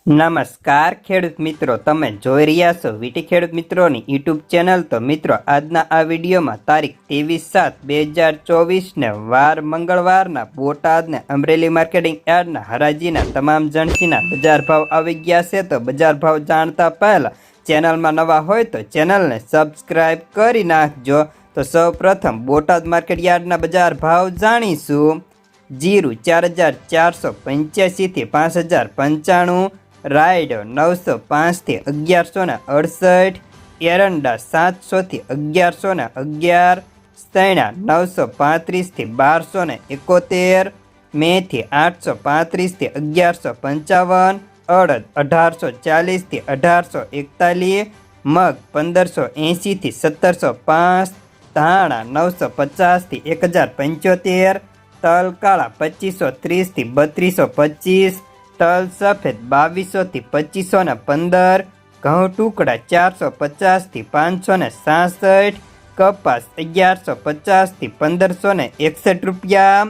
નમસ્કાર ખેડૂત મિત્રો, તમે જોઈ રહ્યા છો વીટી ખેડૂત મિત્રોની યુટ્યુબ ચેનલ। તો મિત્રો, આજના આ વિડીયોમાં તારીખ 23/7/2024 ને વાર મંગળવારના બોટાદ ને અમરેલી માર્કેટિંગ યાર્ડના હરાજીના તમામ જણસીના બજાર ભાવ આવી ગયા છે। તો બજાર ભાવ જાણતા પહેલા ચેનલમાં નવા હોય તો ચેનલને સબસ્ક્રાઇબ કરી નાખજો। તો સૌ પ્રથમ બોટાદ માર્કેટ યાર્ડના બજાર ભાવ જાણીશું। જીરું 4485 થી 5095, રાયડો 905 થી 1168, એરંડા 700 થી 1111, સૈણા 935 થી 1271, મેથી 835 થી 1155, અડદ 1840 થી 1841, મગ 1580 થી 1705, ધાણા 950 થી 1075, તલ કાળા 2530 થી 3225, તલ સફેદ 2200 થી 2515, ઘઉં ટુકડા 450 થી 566, કપાસ 1150 થી 1561 રૂપિયા,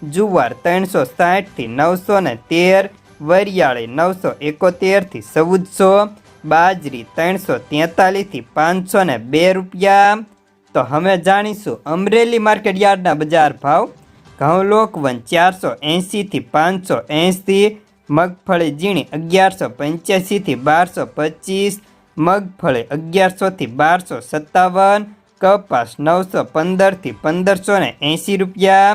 જુવાર 360 થી 913, વરિયાળી 971 થી 1400, બાજરી 343 થી 502 રૂપિયા। તો હવે જાણીશું અમરેલી માર્કેટ યાર્ડના બજાર ભાવ। ઘઉં લોકવન 480 થી 580, મગફળી ઝીણી 1185 થી 1225, મગફળી 1100 થી 1257, કપાસ 915 થી 1580 રૂપિયા,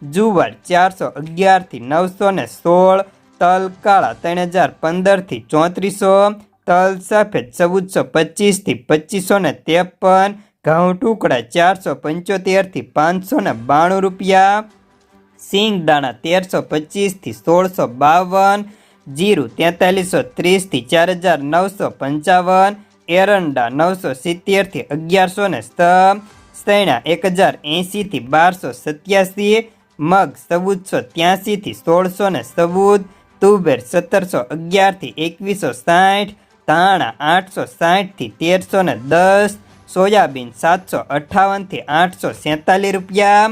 જુવાર 411 થી 916, તલ કાળા 3015 થી 3400, તલ સફેદ 1425 થી 2553, ઘઉં ટુકડા 475 થી 592 રૂપિયા, સિંગદાણા 1325 થી 1652, જીરું 4330 થી 4955, એરંડા 970 થી 1110, સૈણા 1080 થી 1287, મગ 1483 થી 1614, તુવેર 1711 થી 2160, ધાણા 860 થી 1310, સોયાબીન 758 થી 847 રૂપિયા।